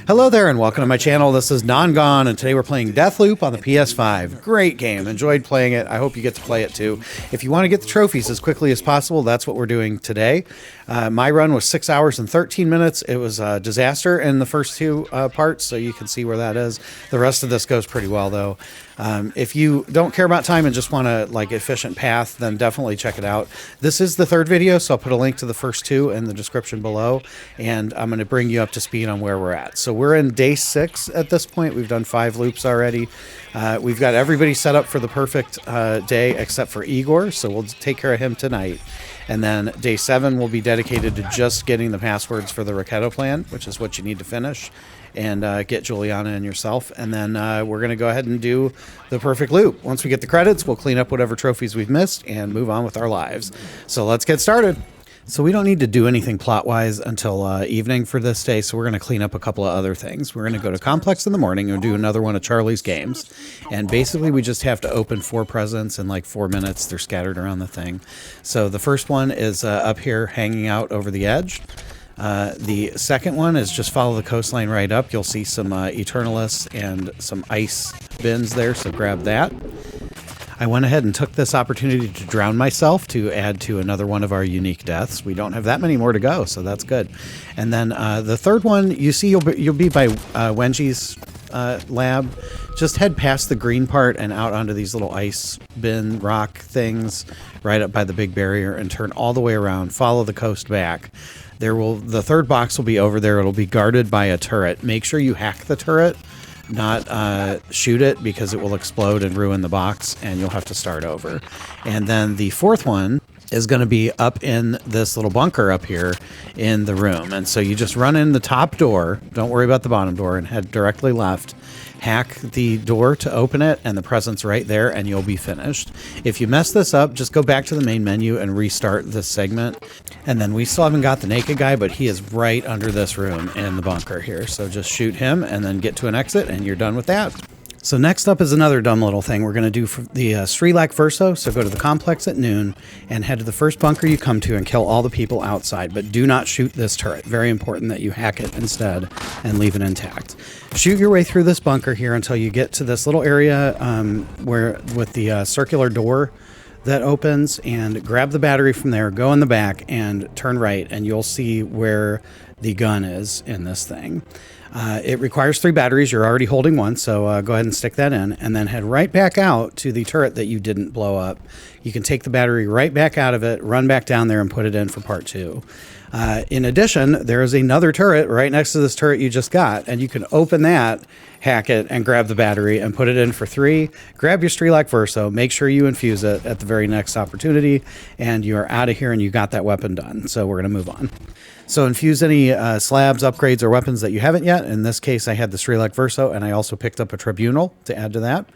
Hello there and welcome to my channel. This is Non-Gone and today we're playing Deathloop on the PS5. Great game. Enjoyed playing it. I hope you get to play it too. If you want to get the trophies as quickly as possible, that's what we're doing today. My run was 6 hours and 13 minutes. It was a disaster in the first two parts, so you can see where that is. The rest of this goes pretty well though. If you don't care about time and just want a efficient path, then definitely check it out. This is the third video, so I'll put a link to the first two in the description below, and I'm going to bring you up to speed on where we're at. So we're in day 6 at this point. We've done 5 loops already. We've got everybody set up for the perfect day except for Igor, so we'll take care of him tonight. And then day 7 will be dedicated to just getting the passwords for the Raketo plan, which is what you need to finish, and get Juliana and yourself. And then we're going to go ahead and do the perfect loop. Once we get the credits, we'll clean up whatever trophies we've missed and move on with our lives. So let's get started. So we don't need to do anything plot-wise until evening for this day, so we're going to clean up a couple of other things. We're going to go to Complex in the morning and do another one of Charlie's games. And basically we just have to open 4 presents in like 4 minutes. They're scattered around the thing. So the first one is up here hanging out over the edge. The second one is just follow the coastline right up. You'll see some Eternalists and some ice bins there, so grab that. I went ahead and took this opportunity to drown myself to add to another one of our unique deaths. We don't have that many more to go, so that's good. And then the third one, you see you'll be by Wenji's lab. Just head past the green part and out onto these little ice bin rock things right up by the big barrier and turn all the way around. Follow the coast back. The third box will be over there. It'll be guarded by a turret. Make sure you hack the turret, not shoot it, because it will explode and ruin the box and you'll have to start over. And then the fourth one is going to be up in this little bunker up here in the room. And so you just run in the top door, don't worry about the bottom door, and head directly left. Hack the door to open it, and the present's right there, and you'll be finished. If you mess this up, just go back to the main menu and restart this segment. And then we still haven't got the naked guy, but he is right under this room in the bunker here. So just shoot him and then get to an exit, and you're done with that. So next up is another dumb little thing we're going to do for the Srilak Verso. So go to the complex at noon and head to the first bunker you come to and kill all the people outside. But do not shoot this turret. Very important that you hack it instead and leave it intact. Shoot your way through this bunker here until you get to this little area with the circular door that opens, and grab the battery from there, go in the back and turn right, and you'll see where the gun is in this thing. It requires 3 batteries. You're already holding one, so go ahead and stick that in, and then head right back out to the turret that you didn't blow up. You can take the battery right back out of it, run back down there, and put it in for part 2. In addition, there is another turret right next to this turret you just got, and you can open that, hack it, and grab the battery and put it in for 3. Grab your Srilak Verso, make sure you infuse it at the very next opportunity, and you are out of here and you got that weapon done. So we're going to move on. So infuse any slabs, upgrades, or weapons that you haven't yet. In this case, I had the Srilak Verso, and I also picked up a Tribunal to add to that.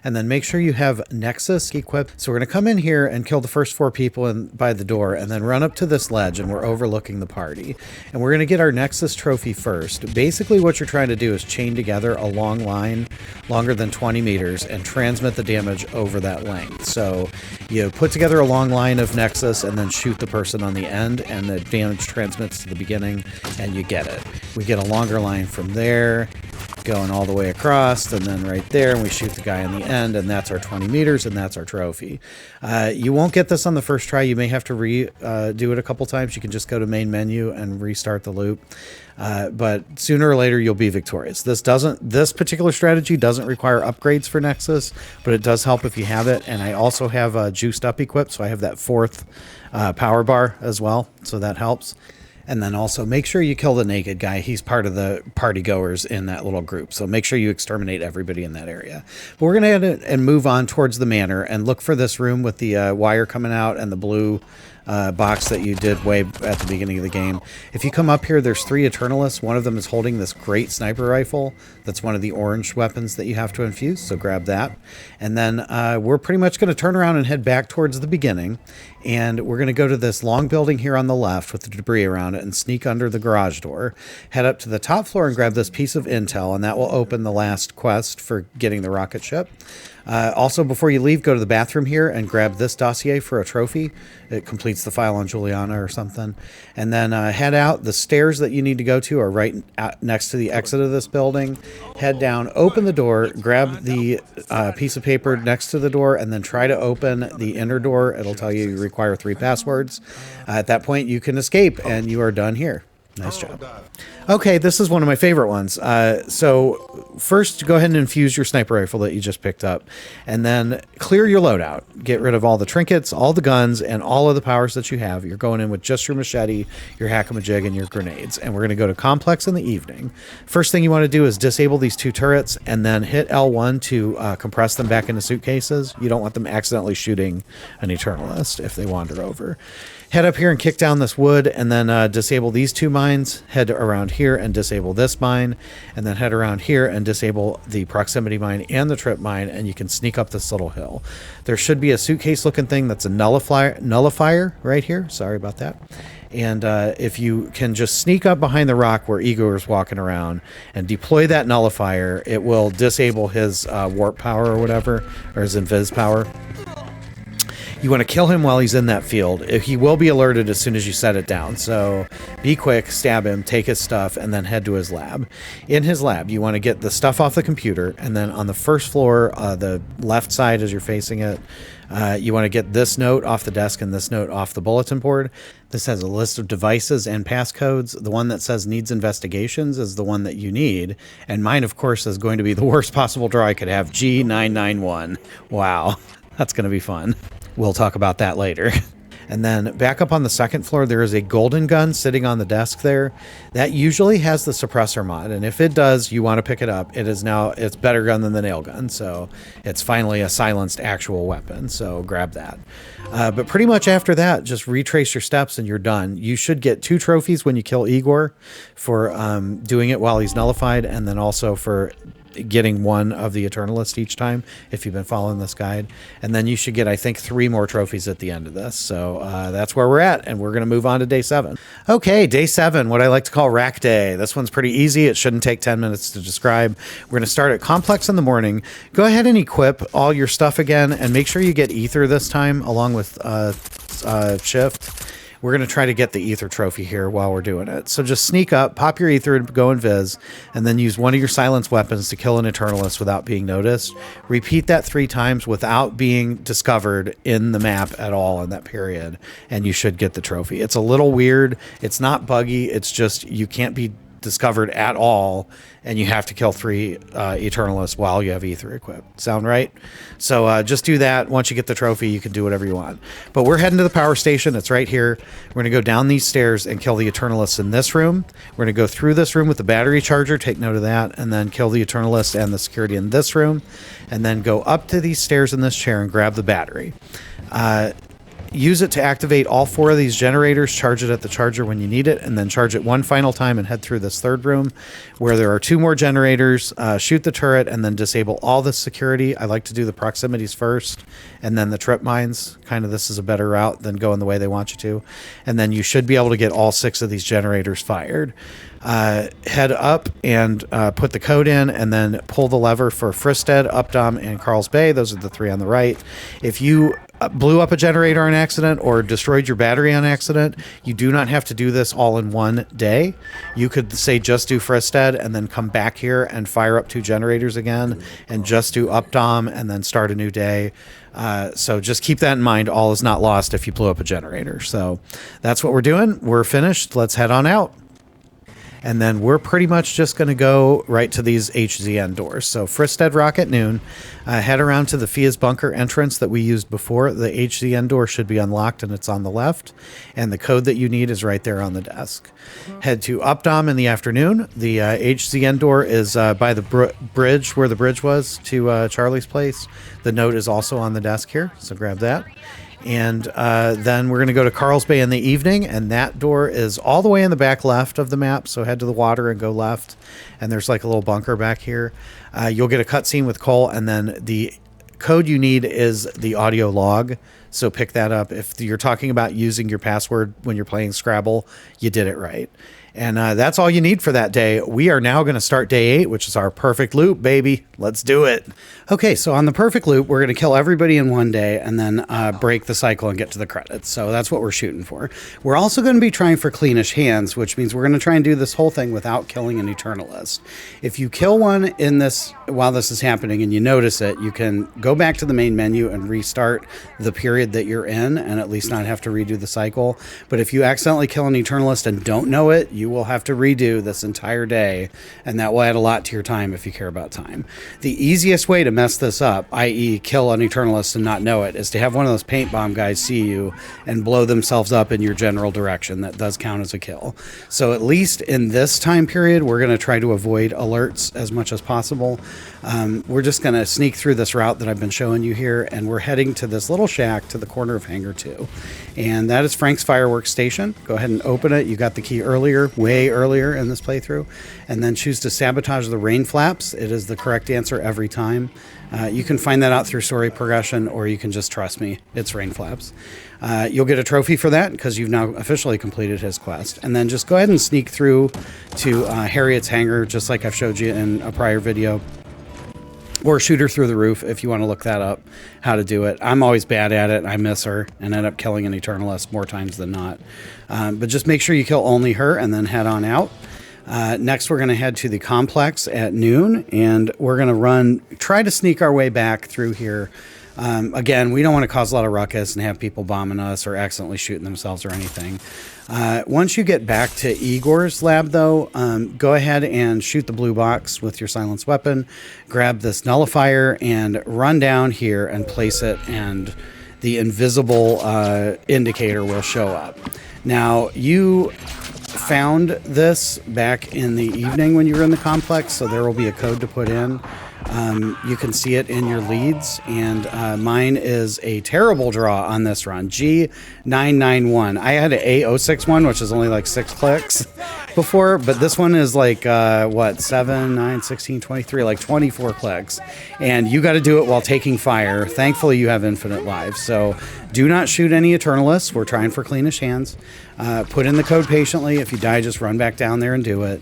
And then make sure you have Nexus equipped. So we're going to come in here and kill the first 4 people by the door, and then run up to this ledge, and we're overlooking the party. And we're going to get our Nexus trophy first. Basically what you're trying to do is chain together a long line, longer than 20 meters, and transmit the damage over that length. So you put together a long line of Nexus and then shoot the person on the end, and the damage transmits to the beginning, and you get it. We get a longer line from there, going all the way across, and then right there, and we shoot the guy in the end, and that's our 20 meters, and that's our trophy. You won't get this on the first try. You may have to do it a couple times. You can just go to main menu and restart the loop. But sooner or later, you'll be victorious. This particular strategy doesn't require upgrades for Nexus, but it does help if you have it. And I also have Juiced Up equipped, so I have that 4th power bar as well, so that helps. And then also make sure you kill the naked guy. He's part of the party goers in that little group. So make sure you exterminate everybody in that area. But we're going to head and move on towards the manor and look for this room with the wire coming out and the blue box that you did way at the beginning of the game. If you come up here, there's 3 Eternalists. One of them is holding this great sniper rifle. That's one of the orange weapons that you have to infuse, so grab that. And then we're pretty much going to turn around and head back towards the beginning. And we're going to go to this long building here on the left with the debris around it and sneak under the garage door. Head up to the top floor and grab this piece of intel, and that will open the last quest for getting the rocket ship. Also, before you leave, go to the bathroom here and grab this dossier for a trophy. It completes the file on Juliana or something. And then head out. The stairs that you need to go to are right out next to the exit of this building. Head down, open the door, grab the piece of paper next to the door, and then try to open the inner door. It'll tell you require 3 passwords. At that point, you can escape, and you are done here. Nice job. Okay, this is one of my favorite ones. So first, go ahead and infuse your sniper rifle that you just picked up, and then clear your loadout. Get rid of all the trinkets, all the guns, and all of the powers that you have. You're going in with just your machete, your hack-a-majig, and your grenades, and we're going to go to Complex in the evening. First thing you want to do is disable these 2 turrets, and then hit L1 to compress them back into suitcases. You don't want them accidentally shooting an Eternalist if they wander over. Head up here and kick down this wood, and then disable these 2 mines. Head around here and disable this mine, and then head around here and disable the proximity mine and the trip mine, and you can sneak up this little hill. There should be a suitcase looking thing that's a nullifier right here. Sorry about that. And if you can just sneak up behind the rock where Igor is walking around and deploy that nullifier, it will disable his warp power or whatever, or his invis power. You want to kill him while he's in that field. He will be alerted as soon as you set it down. So be quick, stab him, take his stuff, and then head to his lab. In his lab, you want to get the stuff off the computer, and then on the first floor, the left side as you're facing it, you want to get this note off the desk and this note off the bulletin board. This has a list of devices and passcodes. The one that says needs investigations is the one that you need. And mine, of course, is going to be the worst possible draw I could have, G991. Wow, that's going to be fun. We'll talk about that later. And then back up on the second floor, there is a golden gun sitting on the desk there. That usually has the suppressor mod, and if it does, you want to pick it up. It's better gun than the nail gun, so it's finally a silenced actual weapon, so grab that. But pretty much after that, just retrace your steps and you're done. You should get 2 trophies when you kill Igor for doing it while he's nullified, and then also for getting 1 of the Eternalist each time if you've been following this guide. And then you should get, I think, 3 more trophies at the end of this. So that's where we're at, and we're going to move on to day 7. Okay, day 7, what I like to call rack day. This one's pretty easy. It shouldn't take 10 minutes to describe. We're going to start at Complex in the morning. Go ahead and equip all your stuff again, and make sure you get Ether this time along with Shift. We're going to try to get the Ether trophy here while we're doing it. So just sneak up, pop your Ether, and go invis, and then use one of your silence weapons to kill an Eternalist without being noticed. Repeat that 3 times without being discovered in the map at all in that period, and you should get the trophy. It's a little weird. It's not buggy. It's just you can't be discovered at all, and you have to kill 3 Eternalists while you have Ether equipped. Sound right? So just do that. Once you get the trophy, you can do whatever you want. But we're heading to the power station. It's right here. We're going to go down these stairs and kill the Eternalists in this room. We're going to go through this room with the battery charger. Take note of that. And then kill the Eternalist and the security in this room. And then go up to these stairs in this chair and grab the battery. Use it to activate all 4 of these generators, charge it at the charger when you need it, and then charge it 1 final time and head through this 3rd room where there are 2 more generators. Shoot the turret and then disable all the security. I like to do the proximities first and then the trip mines. Kind of this is a better route than going the way they want you to. And then you should be able to get all 6 of these generators fired. Head up and put the code in, and then pull the lever for Fristed, Updom, and Carl's Bay. Those are the 3 on the right. If you blew up a generator on accident or destroyed your battery on accident, you do not have to do this all in one day. You could say just do Fristed and then come back here and fire up 2 generators again and just do Updom and then start a new day. So just keep that in mind. All is not lost if you blew up a generator. So that's what we're doing. We're finished. Let's head on out. And then we're pretty much just going to go right to these HZN doors. So Fristed Rock at noon. Head around to the Fia's bunker entrance that we used before. The HZN door should be unlocked, and it's on the left. And the code that you need is right there on the desk. Head to Updom in the afternoon. The HZN door is by the bridge, where the bridge was to Charlie's place. The note is also on the desk here, so grab that. And then we're going to go to Carl's Bay in the evening, and that door is all the way in the back left of the map, so head to the water and go left, and there's like a little bunker back here. You'll get a cutscene with Cole, and then the code you need is the audio log, so pick that up. If you're talking about using your password when you're playing Scrabble, you did it right. And that's all you need for that day. We are now going to start day 8, which is our perfect loop, baby. Let's do it. Okay, so on the perfect loop, we're going to kill everybody in one day and then break the cycle and get to the credits. So that's what we're shooting for. We're also going to be trying for cleanish hands, which means we're going to try and do this whole thing without killing an Eternalist. If you kill one in this while this is happening and you notice it, you can go back to the main menu and restart the period that you're in and at least not have to redo the cycle. But if you accidentally kill an Eternalist and don't know it, you will have to redo this entire day, and that will add a lot to your time if you care about time. The easiest way to mess this up, i.e. kill an Eternalist and not know it, is to have one of those paint bomb guys see you and blow themselves up in your general direction. That does count as a kill. So at least in this time period, we're going to try to avoid alerts as much as possible. We're just going to sneak through this route that I've been showing you here, and we're heading to this little shack to the corner of Hangar 2. And that is Frank's Fireworks Station. Go ahead and open it. You got the key earlier, way earlier in this playthrough. And then choose to sabotage the rain flaps. It is the correct answer every time. You can find that out through story progression, or you can just trust me. It's rain flaps. You'll get a trophy for that because you've now officially completed his quest. And then just go ahead and sneak through to Harriet's hangar, just like I've showed you in a prior video. Or shoot her through the roof if you want to look that up, how to do it. I'm always bad at it. I miss her and end up killing an Eternalist more times than not. But just make sure you kill only her and then head on out. Next, we're going to head to the complex at noon, and we're going to try to sneak our way back through here. Again, we don't want to cause a lot of ruckus and have people bombing us or accidentally shooting themselves or anything. Once you get back to Igor's lab, though, go ahead and shoot the blue box with your silenced weapon. Grab this nullifier and run down here and place it, and the invisible indicator will show up. Now, you found this back in the evening when you were in the complex, so there will be a code to put in. You can see it in your leads, and mine is a terrible draw on this run, G991. I had an A061, which is only like 6 clicks before, but this one is like, 7, 9, 16, 23, like 24 clicks, and you got to do it while taking fire. Thankfully, you have infinite lives, so do not shoot any Eternalists. We're trying for cleanish hands. Put in the code patiently. If you die, just run back down there and do it.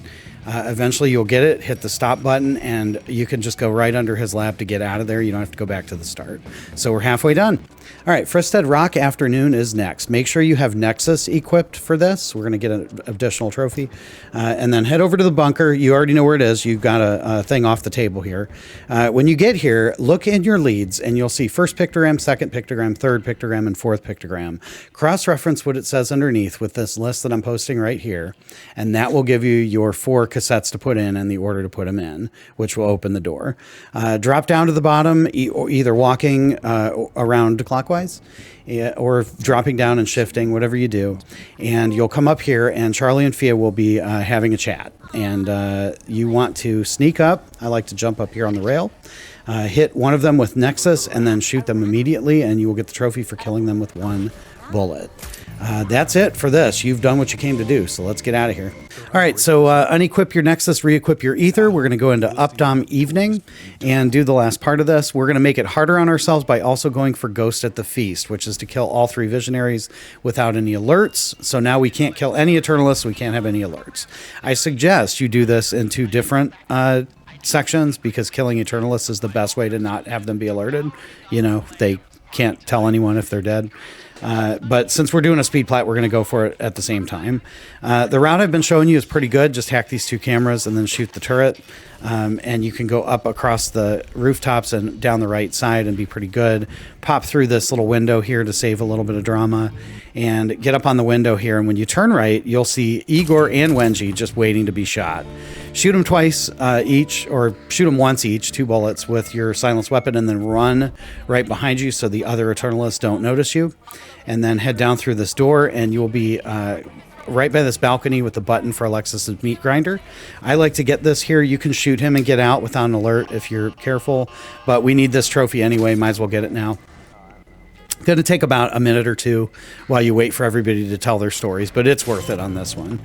Eventually you'll get it, hit the stop button, and you can just go right under his lab to get out of there. You don't have to go back to the start. So we're halfway done. All right, Fristed Rock Afternoon is next. Make sure you have Nexus equipped for this. We're going to get an additional trophy. And then head over to the bunker. You already know where it is. You've got a thing off the table here. When you get here, look in your leads, and you'll see first pictogram, second pictogram, third pictogram, and fourth pictogram. Cross-reference what it says underneath with this list that I'm posting right here, and that will give you your 4 cassettes to put in and the order to put them in, which will open the door. Drop down to the bottom, either walking around clockwise or dropping down and shifting, whatever you do. And you'll come up here, and Charlie and Fia will be having a chat. And you want to sneak up. I like to jump up here on the rail. Hit one of them with Nexus and then shoot them immediately, and you will get the trophy for killing them with 1 bullet. That's it for this. You've done what you came to do, so let's get out of here. All right, so unequip your Nexus, re-equip your Ether. We're going to go into Updom Evening and do the last part of this. We're going to make it harder on ourselves by also going for Ghost at the Feast, which is to kill all 3 Visionaries without any alerts. So now we can't kill any Eternalists, we can't have any alerts. I suggest you do this in 2 different sections, because killing Eternalists is the best way to not have them be alerted. You know, they can't tell anyone if they're dead. But since we're doing a speed plat, we're going to go for it at the same time. The route I've been showing you is pretty good. Just hack these 2 cameras and then shoot the turret. And you can go up across the rooftops and down the right side and be pretty good. Pop through this little window here to save a little bit of drama. And get up on the window here. And when you turn right, you'll see Igor and Wenji just waiting to be shot. Shoot them twice each, or shoot them once each, 2 bullets with your silenced weapon, and then run right behind you so the other Eternalists don't notice you. And then head down through this door, and you'll be right by this balcony with the button for Alexis's meat grinder. I like to get this here. You can shoot him and get out without an alert if you're careful, but we need this trophy anyway. Might as well get it now. Going to take about a minute or 2 while you wait for everybody to tell their stories, but it's worth it on this one.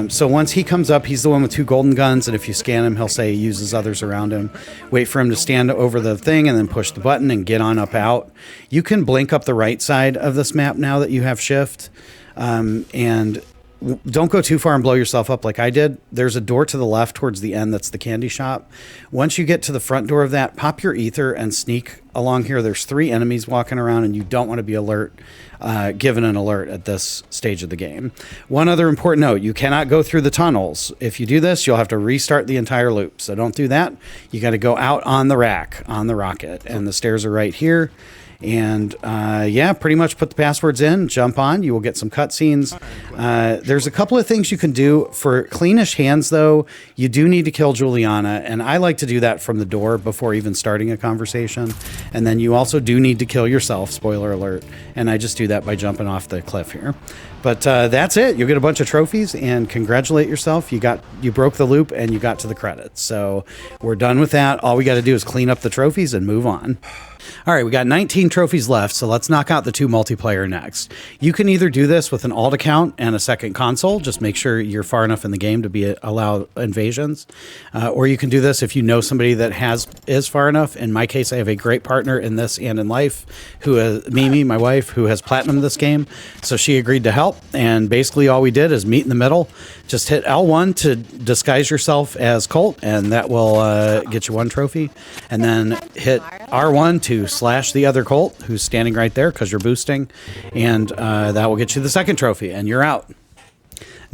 So once he comes up, he's the one with 2 golden guns, and if you scan him, he'll say he uses others around him. Wait for him to stand over the thing and then push the button and get on up out. You can blink up the right side of this map now that you have shift, and don't go too far and blow yourself up like I did. There's a door to the left towards the end that's the candy shop. Once you get to the front door of that, pop your ether and sneak along here. There's 3 enemies walking around, and you don't want to be given an alert at this stage of the game. One other important note, you cannot go through the tunnels. If you do this, you'll have to restart the entire loop. So don't do that. You got to go out on the rack, on the rocket, and the stairs are right here. And yeah, pretty much put the passwords in, jump on. You will get some cutscenes. There's a couple of things you can do. For cleanish hands, though, you do need to kill Juliana. And I like to do that from the door before even starting a conversation. And then you also do need to kill yourself, spoiler alert. And I just do that by jumping off the cliff here. But that's it. You'll get a bunch of trophies and congratulate yourself. You broke the loop and you got to the credits. So we're done with that. All we got to do is clean up the trophies and move on. All right, we got 19 trophies left, so let's knock out the 2 multiplayer next. You can either do this with an alt account and a second console, just make sure you're far enough in the game to allow invasions, or you can do this if you know somebody that is far enough. In my case, I have a great partner in this and in life, Mimi, my wife, who has platinumed this game, so she agreed to help, and basically all we did is meet in the middle. Just hit L1 to disguise yourself as Colt, and that will get you 1 trophy, and then hit R1 to slash the other Colt who's standing right there because you're boosting, and that will get you the 2nd trophy, and you're out.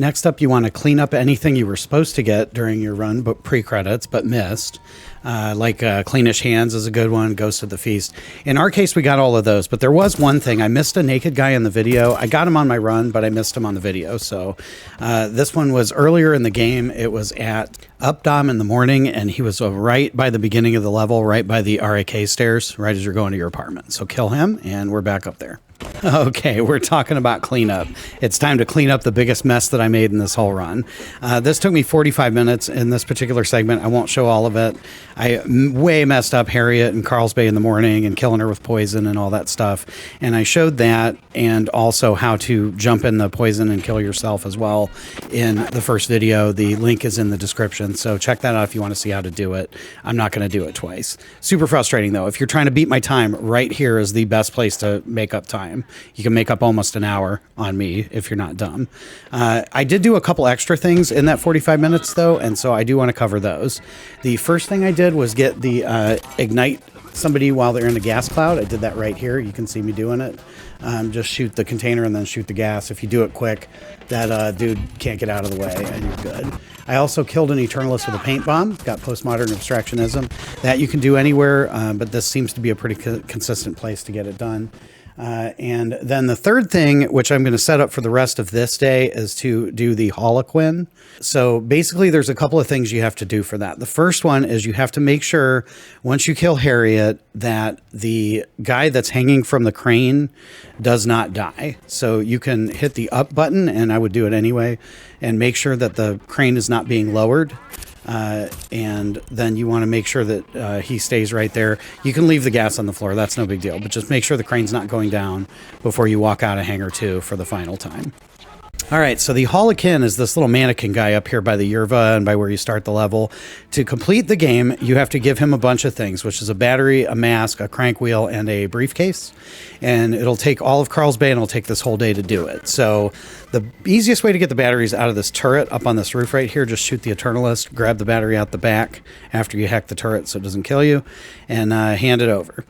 Next up, you want to clean up anything you were supposed to get during your run, but pre-credits, but missed. Like Cleanish Hands is a good one, Ghost of the Feast. In our case, we got all of those, but there was one thing. I missed a naked guy in the video. I got him on my run, but I missed him on the video. So this one was earlier in the game. It was at Updom in the morning, and he was right by the beginning of the level, right by the RAK stairs, right as you're going to your apartment. So kill him, and we're back up there. Okay, we're talking about cleanup. It's time to clean up the biggest mess that I made in this whole run. This took me 45 minutes in this particular segment. I won't show all of it. I way messed up Harriet and Carl's Bay in the morning and killing her with poison and all that stuff. And I showed that, and also how to jump in the poison and kill yourself as well in the first video. The link is in the description, so check that out if you want to see how to do it. I'm not going to do it twice. Super frustrating, though. If you're trying to beat my time, right here is the best place to make up time. You can make up almost an hour on me if you're not dumb. I did do a couple extra things in that 45 minutes, though, and so I do want to cover those. The first thing I did was get the ignite somebody while they're in a gas cloud. I did that right here. You can see me doing it. Just shoot the container and then shoot the gas. If you do it quick, that dude can't get out of the way, and you're good. I also killed an Eternalist with a paint bomb. Got postmodern abstractionism. That you can do anywhere, but this seems to be a pretty consistent place to get it done. And then the third thing, which I'm going to set up for the rest of this day, is to do the Holoquin. So basically, there's a couple of things you have to do for that. The first one is you have to make sure, once you kill Harriet, that the guy that's hanging from the crane does not die. So you can hit the up button, and I would do it anyway, and make sure that the crane is not being lowered. And then you want to make sure that he stays right there. You can leave the gas on the floor. That's no big deal. But just make sure the crane's not going down before you walk out of Hangar 2 for the final time. All right, so the Holokin is this little mannequin guy up here by the Yerva and by where you start the level. To complete the game, you have to give him a bunch of things, which is a battery, a mask, a crank wheel, and a briefcase. And it'll take all of Carl's Bay, and it'll take this whole day to do it. So the easiest way to get the batteries out of this turret up on this roof right here, just shoot the Eternalist, grab the battery out the back after you hack the turret so it doesn't kill you, and hand it over.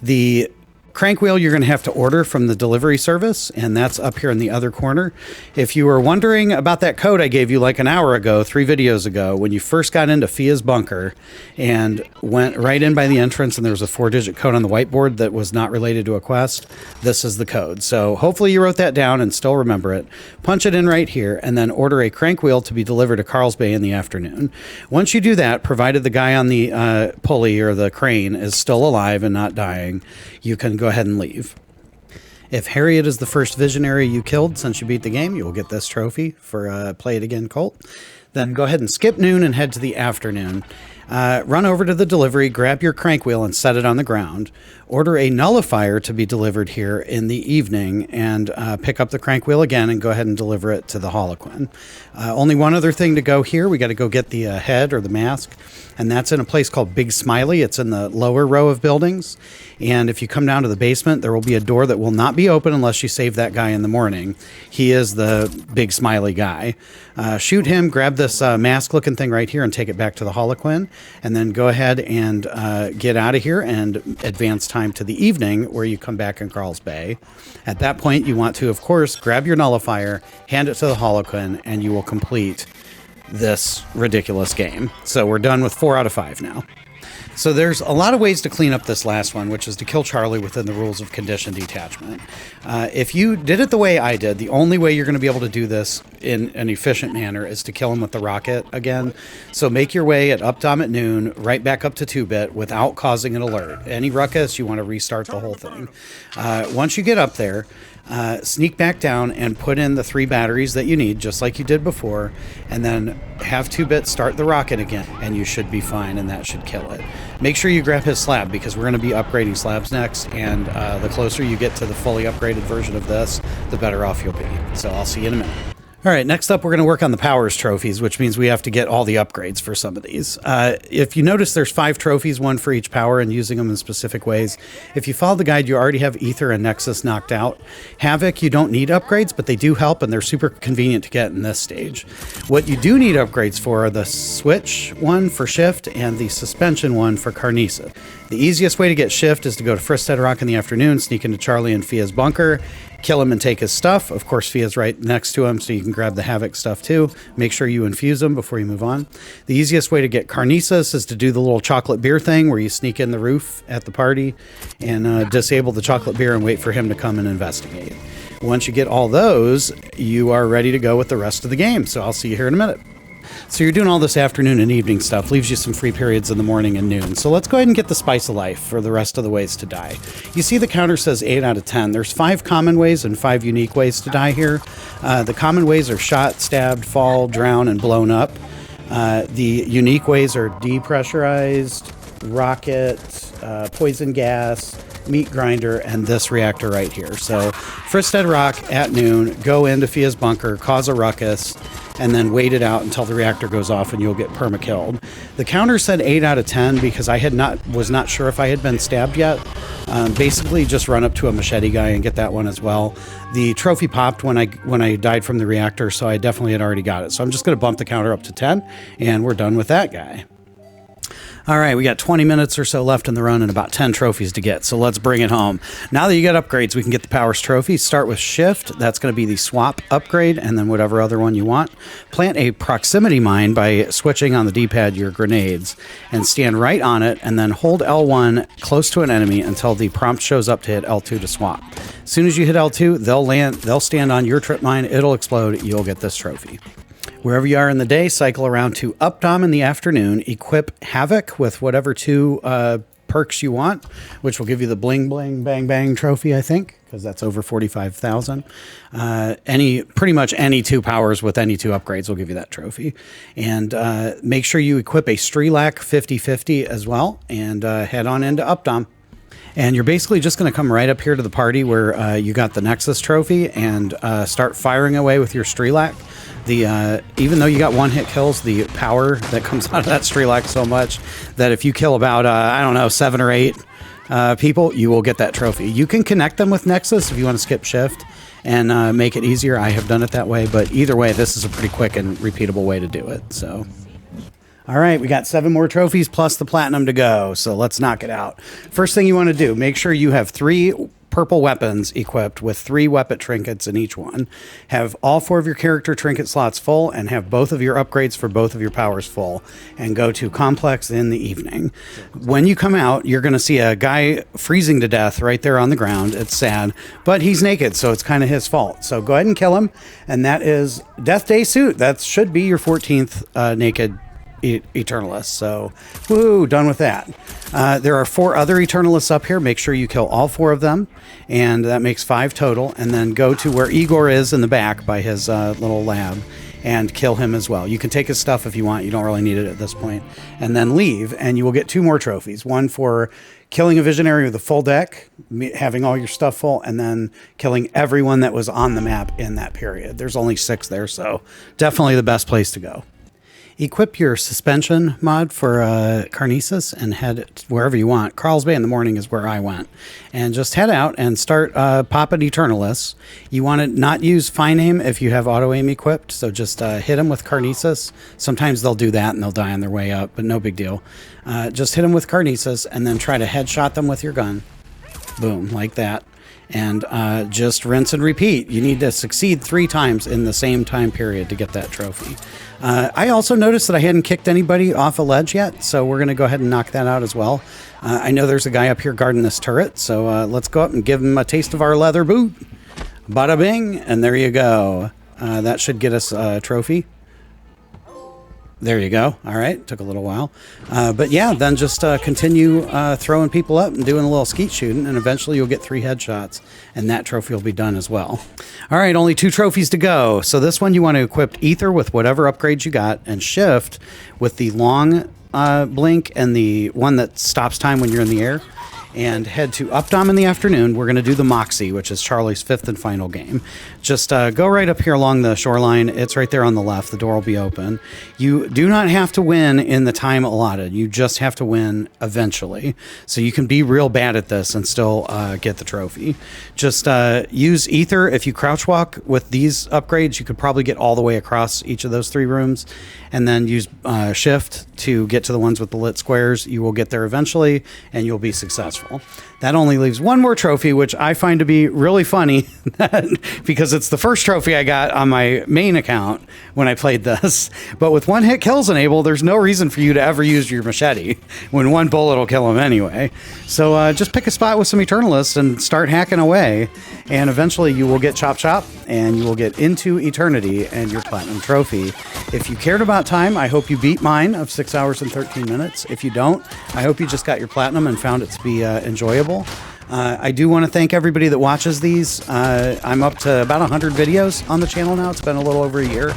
The crank wheel you're going to have to order from the delivery service, and that's up here in the other corner. If you were wondering about that code I gave you like an hour ago, 3 videos ago, when you first got into Fia's bunker and went right in by the entrance and there was a 4-digit code on the whiteboard that was not related to a quest, this is the code. So hopefully you wrote that down and still remember it. Punch it in right here and then order a crank wheel to be delivered to Carl's Bay in the afternoon. Once you do that, provided the guy on the pulley or the crane is still alive and not dying, you can go ahead and leave. If Harriet is the first visionary you killed since you beat the game, you will get this trophy for Play It Again Colt. Then go ahead and skip noon and head to the afternoon. Run over to the delivery, grab your crank wheel and set it on the ground. Order a nullifier to be delivered here in the evening, and pick up the crank wheel again and go ahead and deliver it to the Holoquin. Only one other thing to go here. We got to go get the head or the mask, and that's in a place called Big Smiley. It's in the lower row of buildings, and if you come down to the basement, there will be a door that will not be open unless you save that guy in the morning. He is the Big Smiley guy. Shoot him, grab this mask-looking thing right here and take it back to the Holoquin, and then go ahead and get out of here and advance time to the evening where you come back in Carl's Bay. At that point, you want to, of course, grab your nullifier, hand it to the Holoquin, and you will complete this ridiculous game. So we're done with 4 out of 5 now. So there's a lot of ways to clean up this last one, which is to kill Charlie within the rules of conditioned detachment. If you did it the way I did, the only way you're going to be able to do this in an efficient manner is to kill him with the rocket again. So make your way at Updom at noon, right back up to 2-bit without causing an alert. Any ruckus, you want to restart the whole thing. Once you get up there, sneak back down and put in the 3 batteries that you need, just like you did before, and then have 2-bit start the rocket again, and you should be fine, and that should kill it. Make sure you grab his slab, because we're going to be upgrading slabs next, and the closer you get to the fully upgraded version of this, the better off you'll be. So I'll see you in a minute. All right, next up, we're going to work on the powers trophies, which means we have to get all the upgrades for some of these. If you notice, there's 5 trophies, 1 for each power, and using them in specific ways. If you follow the guide, you already have Ether and Nexus knocked out. Havoc, you don't need upgrades, but they do help, and they're super convenient to get in this stage. What you do need upgrades for are the Switch one for Shift and the Suspension one for Carnisa. The easiest way to get Shift is to go to Fristed Rock in the afternoon, sneak into Charlie and Fia's bunker, kill him and take his stuff. Of course, Fia's right next to him, so you can grab the Havoc stuff too. Make sure you infuse them before you move on. The easiest way to get Carnisus is to do the little chocolate beer thing where you sneak in the roof at the party and disable the chocolate beer and wait for him to come and investigate. Once you get all those, you are ready to go with the rest of the game. So I'll see you here in a minute. So you're doing all this afternoon and evening stuff, leaves you some free periods in the morning and noon. So let's go ahead and get the Spice of Life for the rest of the ways to die. You see the counter says 8 out of 10. There's 5 common ways and 5 unique ways to die here. The common ways are shot, stabbed, fall, drown, and blown up. The unique ways are depressurized, rocket, poison gas, meat grinder, and this reactor right here. So Fristed Rock at noon, go into Fia's bunker, cause a ruckus, and then wait it out until the reactor goes off and you'll get perma-killed. The counter said 8 out of 10 because I was not sure if I had been stabbed yet. Basically, just run up to a machete guy and get that one as well. The trophy popped when I died from the reactor, so I definitely had already got it. So I'm just going to bump the counter up to 10, and we're done with that guy. All right, we got 20 minutes or so left in the run and about 10 trophies to get, so let's bring it home. Now that you got upgrades, we can get the Powers trophy. Start with Shift. That's going to be the swap upgrade, and then whatever other one you want. Plant a proximity mine by switching on the D-pad your grenades, and stand right on it, and then hold L1 close to an enemy until the prompt shows up to hit L2 to swap. As soon as you hit L2, they'll stand on your trip mine, it'll explode, you'll get this trophy. Wherever you are in the day, cycle around to Updom in the afternoon, equip Havoc with whatever 2 perks you want, which will give you the Bling Bling Bang Bang trophy, I think, because that's over 45,000. Pretty much any 2 powers with any 2 upgrades will give you that trophy. And make sure you equip a Strelak 50/50 as well, and head on into Updom. And you're basically just going to come right up here to the party where you got the Nexus trophy and start firing away with your Strelak. Even though you got 1-hit kills, the power that comes out of that Strelak so much that if you kill about, 7 or 8 people, you will get that trophy. You can connect them with Nexus if you want to skip Shift and make it easier. I have done it that way, but either way, this is a pretty quick and repeatable way to do it. So, all right, we got 7 more trophies plus the platinum to go, so let's knock it out. First thing you want to do, make sure you have 3 purple weapons equipped with 3 weapon trinkets in each one. Have all 4 of your character trinket slots full and have both of your upgrades for both of your powers full, and go to Complex in the evening. When you come out, you're going to see a guy freezing to death right there on the ground. It's sad, but he's naked, so it's kind of his fault. So go ahead and kill him, and that is Death Day Suit. That should be your 14th naked Eternalist. So, woohoo, done with that. There are 4 other Eternalists up here. Make sure you kill all 4 of them, and that makes 5 total. And then go to where Igor is in the back by his little lab, and kill him as well. You can take his stuff if you want. You don't really need it at this point. And then leave, and you will get 2 more trophies. One for killing a visionary with a full deck, having all your stuff full, and then killing everyone that was on the map in that period. There's only 6 there, so definitely the best place to go. Equip your suspension mod for Carnices and head wherever you want. Carl's Bay in the morning is where I went. And just head out and start popping Eternalis. You want to not use Fine Aim if you have auto aim equipped, so just hit them with Carnices. Sometimes they'll do that and they'll die on their way up, but no big deal. Just hit them with Carnices and then try to headshot them with your gun. Boom, like that. And just rinse and repeat. You need to succeed 3 times in the same time period to get that trophy. I also noticed that I hadn't kicked anybody off a ledge yet, so we're going to go ahead and knock that out as well. I know there's a guy up here guarding this turret, so let's go up and give him a taste of our leather boot. Bada bing, and there you go. That should get us a trophy. There you go. All right. Took a little while. But yeah, then just continue throwing people up and doing a little skeet shooting, and eventually you'll get 3 headshots, and that trophy will be done as well. All right, only 2 trophies to go. So this one you want to equip Ether with whatever upgrades you got, and Shift with the long blink and the one that stops time when you're in the air. And head to Updom in the afternoon. We're going to do the Moxie, which is Charlie's 5th and final game. Just go right up here along the shoreline. It's right there on the left. The door will be open. You do not have to win in the time allotted. You just have to win eventually. So you can be real bad at this and still get the trophy. Just use Ether. If you crouch walk with these upgrades, you could probably get all the way across each of those 3 rooms. And then use Shift to get to the ones with the lit squares. You will get there eventually, and you'll be successful. That only leaves 1 more trophy, which I find to be really funny because it's the first trophy I got on my main account when I played this. But with 1-hit kills enabled, there's no reason for you to ever use your machete when 1 bullet will kill him anyway. So just pick a spot with some Eternalists and start hacking away, and eventually you will get Chop Chop, and you will get into eternity and your platinum trophy. If you cared about time, I hope you beat mine of 6 hours and 13 minutes. If you don't, I hope you just got your platinum and found it to be enjoyable. I do want to thank everybody that watches these. I'm up to about 100 videos on the channel now. It's been a little over a year,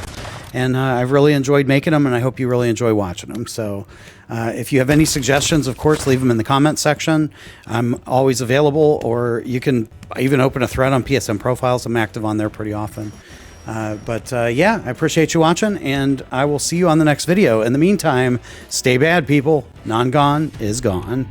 and I've really enjoyed making them, and I hope you really enjoy watching them. So if you have any suggestions, of course, leave them in the comment section. I'm always available, or you can even open a thread on PSN Profiles. I'm active on there pretty often. Yeah, I appreciate you watching, and I will see you on the next video. In the meantime, stay bad, people. Non-gone is gone.